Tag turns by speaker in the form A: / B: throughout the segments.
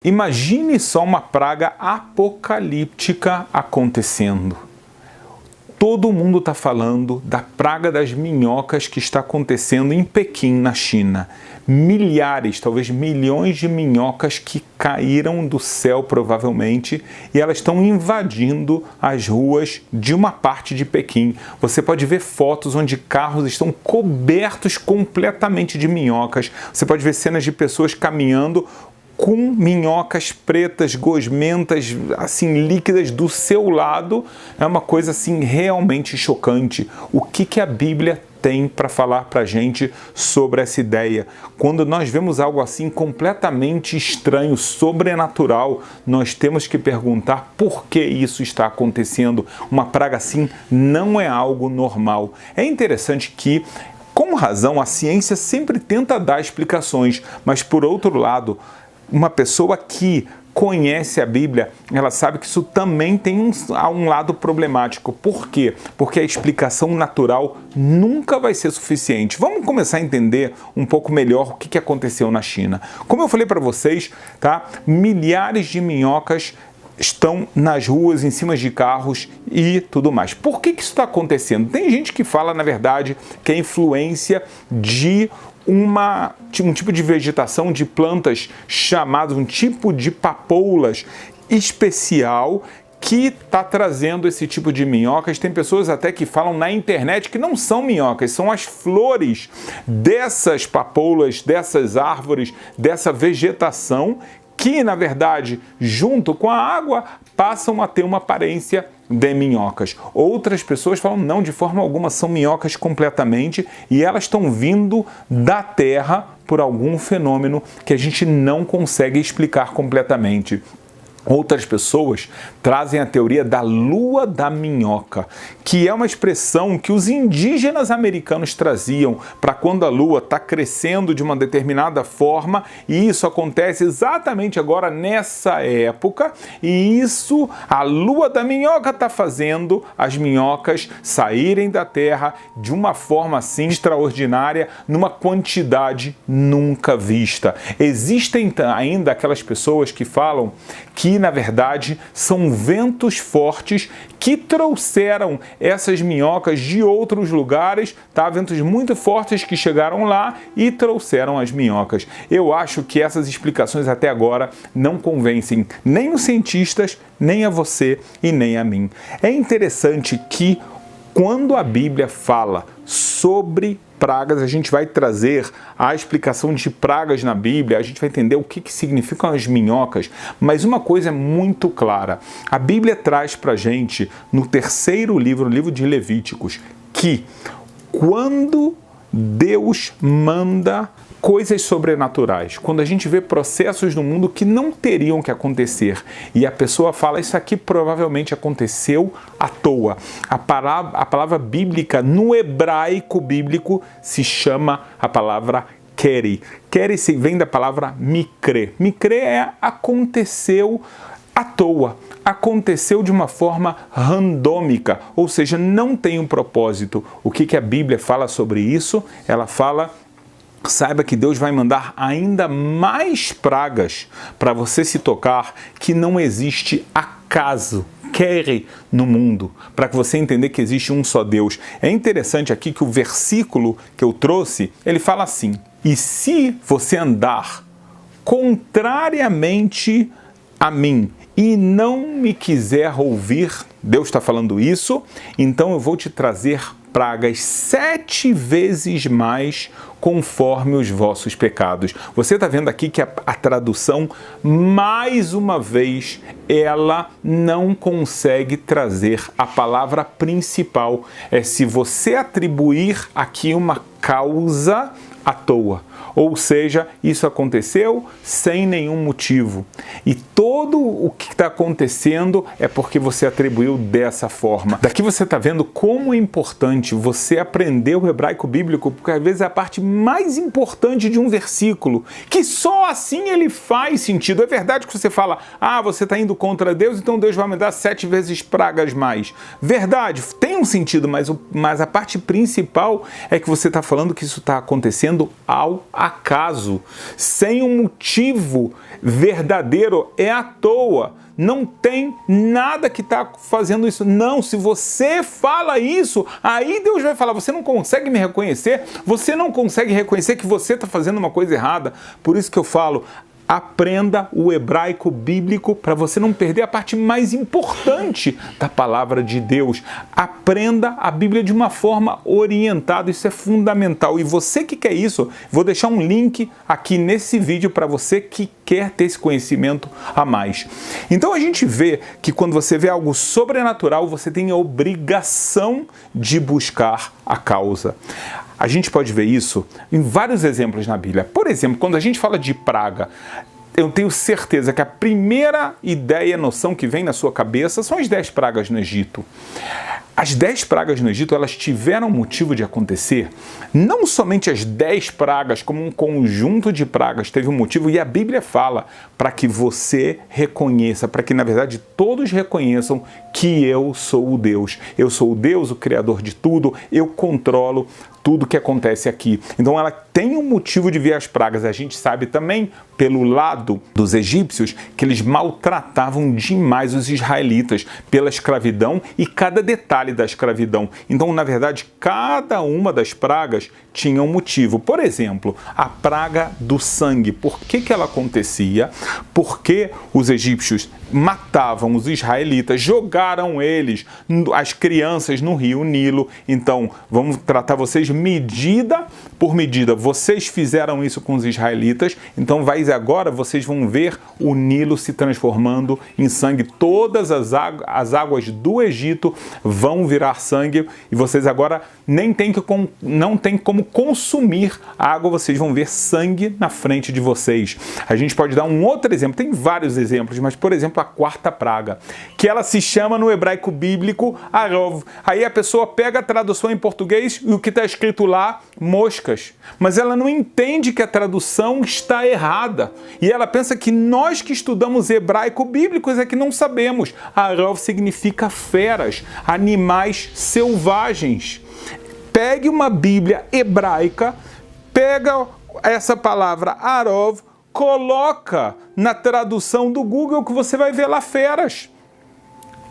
A: Imagine só uma praga apocalíptica acontecendo. Todo mundo está falando da praga das minhocas que está acontecendo em Pequim, na China. Milhares, talvez milhões de minhocas que caíram do céu, provavelmente, e elas estão invadindo as ruas de uma parte de Pequim. Você pode ver fotos onde carros estão cobertos completamente de minhocas. Você pode ver cenas de pessoas caminhando com minhocas pretas, gosmentas, assim, líquidas do seu lado. É uma coisa, assim, realmente chocante. O que a Bíblia tem para falar para a gente sobre essa ideia? Quando nós vemos algo assim completamente estranho, sobrenatural, nós temos que perguntar por que isso está acontecendo. Uma praga assim não é algo normal. É interessante que, com razão, a ciência sempre tenta dar explicações, mas, por outro lado, uma pessoa que conhece a Bíblia, ela sabe que isso também tem um lado problemático. Por quê? Porque a explicação natural nunca vai ser suficiente. Vamos começar a entender um pouco melhor o que aconteceu na China. Como eu falei para vocês, tá? Milhares de minhocas estão nas ruas, em cima de carros e tudo mais. Por que isso está acontecendo? Tem gente que fala, na verdade, que é influência de um tipo de vegetação, de plantas chamadas, um tipo de papoulas especial que está trazendo esse tipo de minhocas. Tem pessoas até que falam na internet que não são minhocas, são as flores dessas papoulas, dessas árvores, dessa vegetação que, na verdade, junto com a água, passam a ter uma aparência de minhocas. Outras pessoas falam, não, de forma alguma, são minhocas completamente, e elas estão vindo da terra por algum fenômeno que a gente não consegue explicar completamente. Outras pessoas trazem a teoria da lua da minhoca, que é uma expressão que os indígenas americanos traziam para quando a lua está crescendo de uma determinada forma, e isso acontece exatamente agora nessa época, e isso, a lua da minhoca está fazendo as minhocas saírem da terra de uma forma assim extraordinária, numa quantidade nunca vista. Existem ainda aquelas pessoas que falam que, na verdade, são ventos fortes que trouxeram essas minhocas de outros lugares, tá? Ventos muito fortes que chegaram lá e trouxeram as minhocas. Eu acho que essas explicações até agora não convencem nem os cientistas, nem a você e nem a mim. É interessante que, quando a Bíblia fala sobre pragas, a gente vai trazer a explicação de pragas na Bíblia, a gente vai entender o que significam as minhocas, mas uma coisa é muito clara. A Bíblia traz pra gente, no terceiro livro, o livro de Levíticos, que quando Deus manda coisas sobrenaturais, quando a gente vê processos no mundo que não teriam que acontecer, e a pessoa fala, isso aqui provavelmente aconteceu à toa. A palavra bíblica, no hebraico bíblico, se chama a palavra keri. Keri vem da palavra mikre. Mikre é aconteceu à toa. Aconteceu de uma forma randômica, ou seja, não tem um propósito. O que a Bíblia fala sobre isso? Ela fala, saiba que Deus vai mandar ainda mais pragas para você se tocar que não existe acaso, keri, no mundo, para que você entender que existe um só Deus. É interessante aqui que o versículo que eu trouxe, ele fala assim, e se você andar contrariamente a mim e não me quiser ouvir, Deus está falando isso, então eu vou te trazer pragas 7 vezes mais conforme os vossos pecados. Você está vendo aqui que a tradução, mais uma vez, ela não consegue trazer a palavra principal. É se você atribuir aqui uma causa à toa. Ou seja, isso aconteceu sem nenhum motivo. E todo o que está acontecendo é porque você atribuiu dessa forma. Daqui você está vendo como é importante você aprender o hebraico bíblico, porque às vezes é a parte mais importante de um versículo, que só assim ele faz sentido. É verdade que você fala, você está indo contra Deus, então Deus vai me dar 7 vezes pragas mais. Verdade, tem um sentido, mas a parte principal é que você está falando que isso está acontecendo ao acaso, sem um motivo verdadeiro, é à toa. Não tem nada que está fazendo isso. Não, se você fala isso, aí Deus vai falar, você não consegue me reconhecer, você não consegue reconhecer que você está fazendo uma coisa errada. Por isso que eu falo, aprenda o hebraico bíblico para você não perder a parte mais importante da palavra de Deus. Aprenda a Bíblia de uma forma orientada, isso é fundamental. E você que quer isso, vou deixar um link aqui nesse vídeo para você que quer ter esse conhecimento a mais. Então a gente vê que quando você vê algo sobrenatural, você tem a obrigação de buscar a causa. A gente pode ver isso em vários exemplos na Bíblia. Por exemplo, quando a gente fala de praga, eu tenho certeza que a primeira ideia, noção que vem na sua cabeça são as 10 pragas no Egito. As 10 pragas no Egito, elas tiveram motivo de acontecer. Não somente as 10 pragas, como um conjunto de pragas teve um motivo, e a Bíblia fala para que você reconheça, para que na verdade todos reconheçam que eu sou o Deus. Eu sou o Deus, o Criador de tudo, eu controlo tudo que acontece aqui. Então ela tem um motivo de vir as pragas. A gente sabe também, pelo lado dos egípcios, que eles maltratavam demais os israelitas pela escravidão e cada detalhe da escravidão. Então, na verdade, cada uma das pragas tinha um motivo. Por exemplo, a praga do sangue. Por que ela acontecia? Porque os egípcios matavam os israelitas, jogaram eles, as crianças, no rio Nilo. Então, vamos tratar vocês medida por medida. Vocês fizeram isso com os israelitas, então agora vocês vão ver o Nilo se transformando em sangue. Todas as águas do Egito vão virar sangue e vocês agora não tem como consumir a água, vocês vão ver sangue na frente de vocês. A gente pode dar um outro exemplo, tem vários exemplos, mas por exemplo a quarta praga, que ela se chama no hebraico bíblico Arov. Aí a pessoa pega a tradução em português e o que está escrito lá, moscas. Mas ela não entende que a tradução está errada. E ela pensa que nós que estudamos hebraico bíblicos é que não sabemos. Arov significa feras, animais selvagens. Pegue uma Bíblia hebraica, pega essa palavra Arov, coloca na tradução do Google que você vai ver lá feras.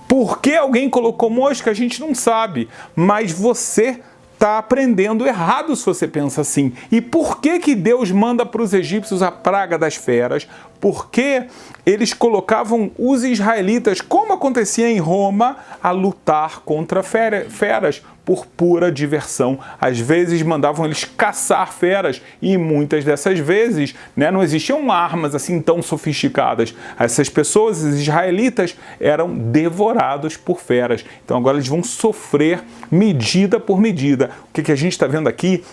A: Por que alguém colocou mosca, a gente não sabe, mas você está aprendendo errado se você pensa assim. E por que Deus manda para os egípcios a praga das feras? Porque eles colocavam os israelitas, como acontecia em Roma, a lutar contra feras por pura diversão. Às vezes mandavam eles caçar feras e muitas dessas vezes não existiam armas assim tão sofisticadas. Essas pessoas, os israelitas, eram devorados por feras. Então agora eles vão sofrer medida por medida. O que a gente está vendo aqui?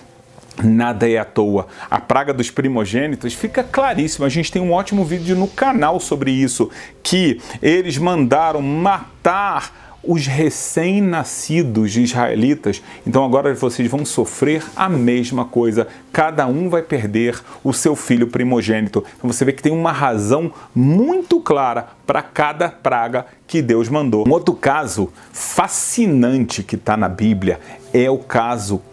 A: Nada é à toa. A praga dos primogênitos fica claríssima. A gente tem um ótimo vídeo no canal sobre isso, que eles mandaram matar os recém-nascidos israelitas. Então agora vocês vão sofrer a mesma coisa. Cada um vai perder o seu filho primogênito. Então você vê que tem uma razão muito clara para cada praga que Deus mandou. Um outro caso fascinante que está na Bíblia é o caso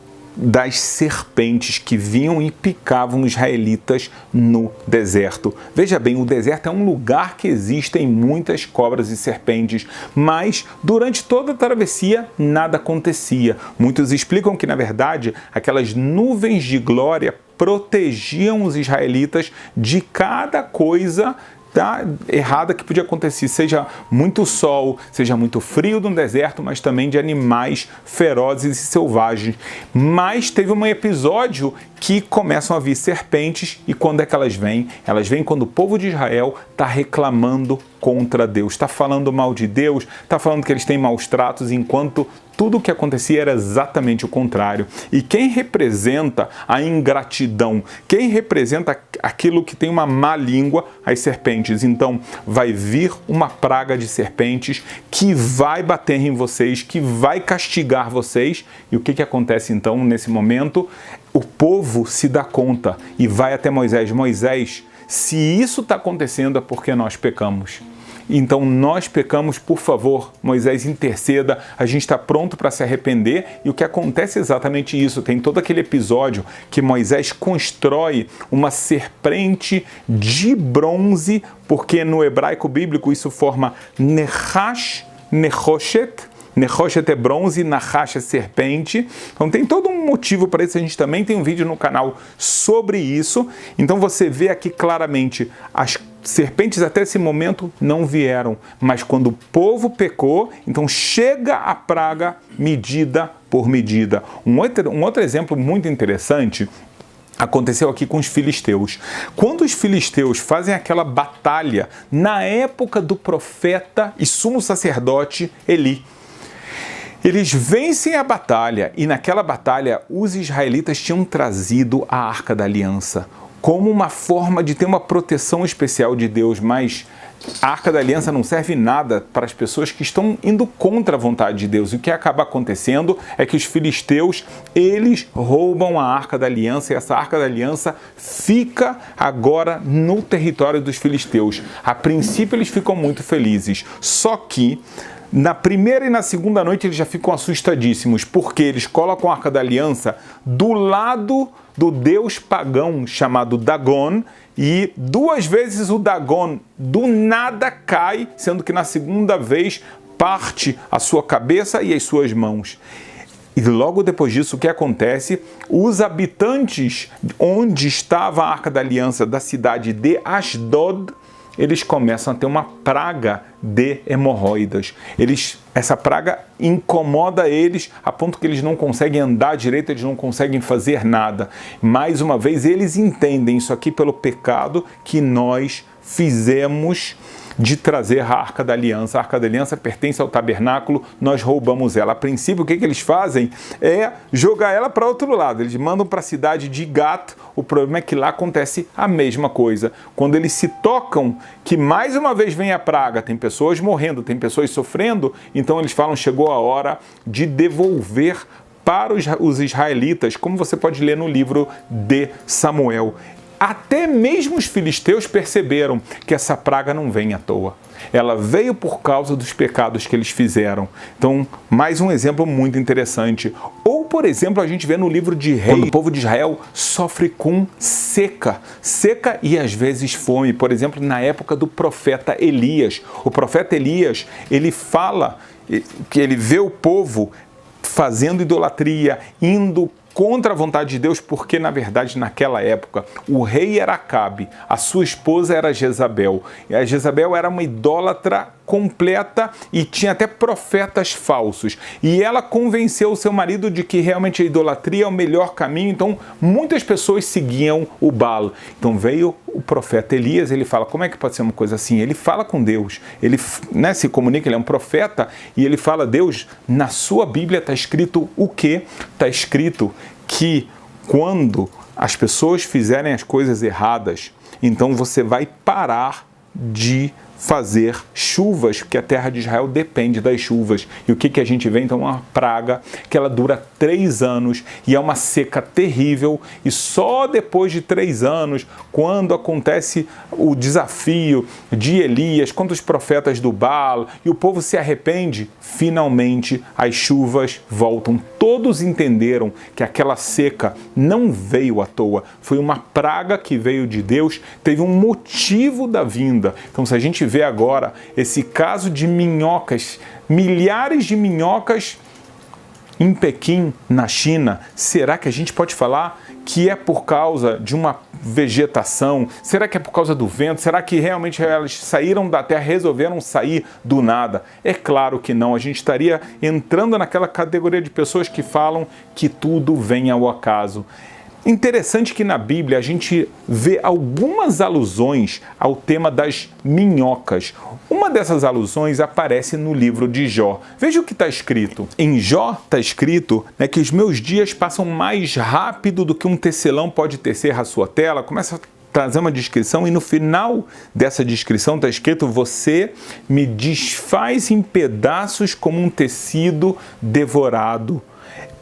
A: das serpentes que vinham e picavam os israelitas no deserto. Veja bem, o deserto é um lugar que existem muitas cobras e serpentes, mas durante toda a travessia nada acontecia. Muitos explicam que, na verdade, aquelas nuvens de glória protegiam os israelitas de cada coisa errada que podia acontecer, seja muito sol, seja muito frio no deserto, mas também de animais ferozes e selvagens. Mas teve um episódio que começam a vir serpentes, e quando é que elas vêm? Elas vêm quando o povo de Israel está reclamando contra Deus, está falando mal de Deus, está falando que eles têm maus tratos, enquanto tudo o que acontecia era exatamente o contrário. E quem representa a ingratidão? Quem representa aquilo que tem uma má língua? As serpentes. Então vai vir uma praga de serpentes que vai bater em vocês, que vai castigar vocês. E o que acontece então nesse momento? O povo se dá conta e vai até Moisés. Moisés, se isso está acontecendo é porque nós pecamos. então nós pecamos, por favor, Moisés, interceda, a gente está pronto para se arrepender. E o que acontece é exatamente isso. Tem todo aquele episódio que Moisés constrói uma serpente de bronze, porque no hebraico bíblico isso forma Nechash, Nechoshet. Nechoshet é bronze, Nahash é serpente. Então tem todo um motivo para isso. A gente também tem um vídeo no canal sobre isso. Então você vê aqui claramente, as serpentes até esse momento não vieram. Mas quando o povo pecou, então chega a praga medida por medida. Um outro exemplo muito interessante aconteceu aqui com os filisteus. Quando os filisteus fazem aquela batalha na época do profeta e sumo sacerdote Eli, eles vencem a batalha e naquela batalha os israelitas tinham trazido a Arca da Aliança como uma forma de ter uma proteção especial de Deus, mas a Arca da Aliança não serve nada para as pessoas que estão indo contra a vontade de Deus. E o que acaba acontecendo é que os filisteus, eles roubam a Arca da Aliança e essa Arca da Aliança fica agora no território dos filisteus. A princípio eles ficam muito felizes, só que na primeira e na segunda noite eles já ficam assustadíssimos, porque eles colocam a Arca da Aliança do lado do deus pagão chamado Dagon, e 2 vezes o Dagon do nada cai, sendo que na segunda vez parte a sua cabeça e as suas mãos. E logo depois disso, o que acontece? Os habitantes onde estava a Arca da Aliança da cidade de Ashdod, eles começam a ter uma praga de hemorroidas. Essa praga incomoda eles a ponto que eles não conseguem andar direito, eles não conseguem fazer nada. Mais uma vez, eles entendem isso aqui pelo pecado que nós fizemos de trazer a Arca da Aliança. A Arca da Aliança pertence ao tabernáculo, nós roubamos ela. A princípio, o que eles fazem é jogar ela para outro lado. Eles mandam para a cidade de Gat. O problema é que lá acontece a mesma coisa. Quando eles se tocam que mais uma vez vem a praga, tem pessoas morrendo, tem pessoas sofrendo, então eles falam, chegou a hora de devolver para os israelitas, como você pode ler no livro de Samuel. Até mesmo os filisteus perceberam que essa praga não vem à toa. Ela veio por causa dos pecados que eles fizeram. Então, mais um exemplo muito interessante. Ou, por exemplo, a gente vê no livro de Reis, quando o povo de Israel sofre com seca e às vezes fome. Por exemplo, na época do profeta Elias. O profeta Elias, ele fala que ele vê o povo fazendo idolatria, indo contra a vontade de Deus, porque na verdade naquela época o rei era Acabe, a sua esposa era Jezabel, e a Jezabel era uma idólatra completa e tinha até profetas falsos, e ela convenceu o seu marido de que realmente a idolatria é o melhor caminho, então muitas pessoas seguiam o Baal. Então veio o profeta Elias, ele fala, como é que pode ser uma coisa assim? Ele fala com Deus, ele se comunica, ele é um profeta, e ele fala, Deus, na sua Bíblia está escrito o quê? Está escrito que quando as pessoas fizerem as coisas erradas, então você vai parar de fazer chuvas, porque a terra de Israel depende das chuvas. E o que a gente vê? Então, uma praga que ela dura 3 anos e é uma seca terrível, e só depois de 3 anos, quando acontece o desafio de Elias contra os profetas do Baal e o povo se arrepende, finalmente as chuvas voltam. Todos entenderam que aquela seca não veio à toa, foi uma praga que veio de Deus, teve um motivo da vinda. Então, se a gente vê agora esse caso de minhocas, milhares de minhocas em Pequim, na China, será que a gente pode falar que é por causa de uma vegetação? Será que é por causa do vento? Será que realmente elas saíram da terra, resolveram sair do nada? É claro que não, a gente estaria entrando naquela categoria de pessoas que falam que tudo vem ao acaso. Interessante que na Bíblia a gente vê algumas alusões ao tema das minhocas. Uma dessas alusões aparece no livro de Jó. Veja o que está escrito. Em Jó está escrito, né, que os meus dias passam mais rápido do que um tecelão pode tecer a sua tela. Começa a trazer uma descrição e no final dessa descrição está escrito, você me desfaz em pedaços como um tecido devorado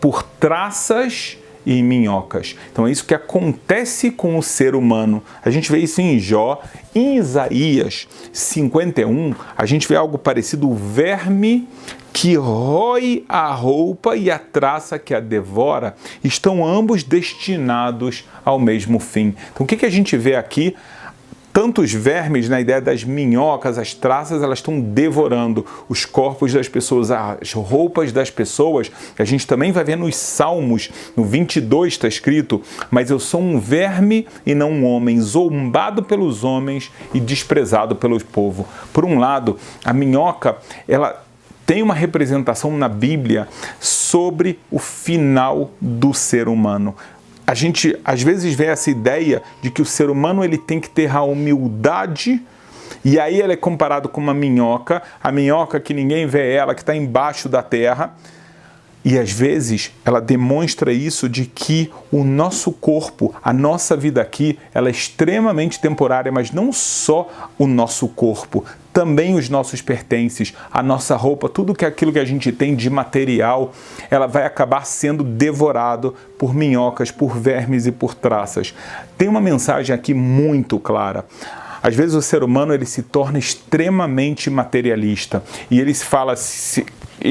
A: por traças e minhocas. Então é isso que acontece com o ser humano. A gente vê isso em Jó. Em Isaías 51, a gente vê algo parecido: o verme que rói a roupa e a traça que a devora, estão ambos destinados ao mesmo fim. Então o que a gente vê aqui? Tantos vermes, na ideia das minhocas, as traças, elas estão devorando os corpos das pessoas, as roupas das pessoas. A gente também vai ver nos Salmos, no 22 está escrito: mas eu sou um verme e não um homem, zombado pelos homens e desprezado pelo povo. Por um lado, a minhoca, ela tem uma representação na Bíblia sobre o final do ser humano. A gente às vezes vê essa ideia de que o ser humano ele tem que ter a humildade, e aí ele é comparado com uma minhoca, a minhoca que ninguém vê ela, que está embaixo da terra. E às vezes ela demonstra isso, de que o nosso corpo, a nossa vida aqui, ela é extremamente temporária, mas não só o nosso corpo, também os nossos pertences, a nossa roupa, tudo que é aquilo que a gente tem de material, ela vai acabar sendo devorado por minhocas, por vermes e por traças. Tem uma mensagem aqui muito clara. Às vezes o ser humano ele se torna extremamente materialista e ele fala: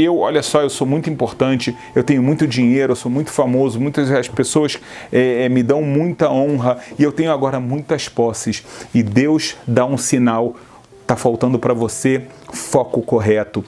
A: olha só, eu sou muito importante, eu tenho muito dinheiro, eu sou muito famoso, muitas das pessoas me dão muita honra e eu tenho agora muitas posses. E Deus dá um sinal: está faltando para você foco correto.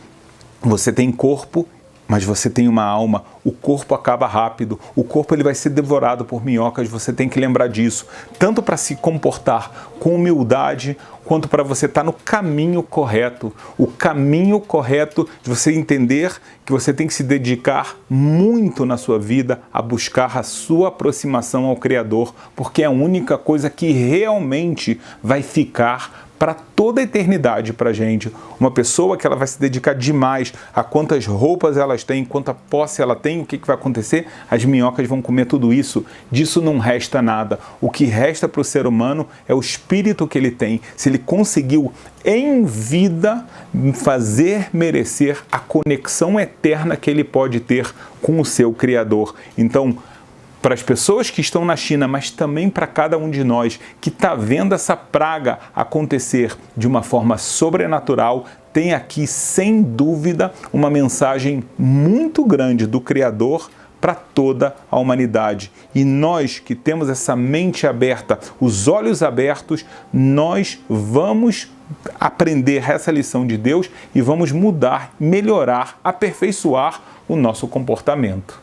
A: Você tem corpo, mas você tem uma alma. O corpo acaba rápido, o corpo ele vai ser devorado por minhocas. Você tem que lembrar disso, tanto para se comportar com humildade, quanto para você estar no caminho correto. O caminho correto de você entender que você tem que se dedicar muito na sua vida a buscar a sua aproximação ao Criador, porque é a única coisa que realmente vai ficar para toda a eternidade para a gente. Uma pessoa que ela vai se dedicar demais a quantas roupas elas têm, quanta posse ela tem, o que vai acontecer? As minhocas vão comer tudo isso. Disso não resta nada. O que resta para o ser humano é o espírito que ele tem. Se ele conseguiu em vida fazer merecer a conexão eterna que ele pode ter com o seu Criador. Então, para as pessoas que estão na China, mas também para cada um de nós que está vendo essa praga acontecer de uma forma sobrenatural, tem aqui, sem dúvida, uma mensagem muito grande do Criador para toda a humanidade. E nós que temos essa mente aberta, os olhos abertos, nós vamos aprender essa lição de Deus e vamos mudar, melhorar, aperfeiçoar o nosso comportamento.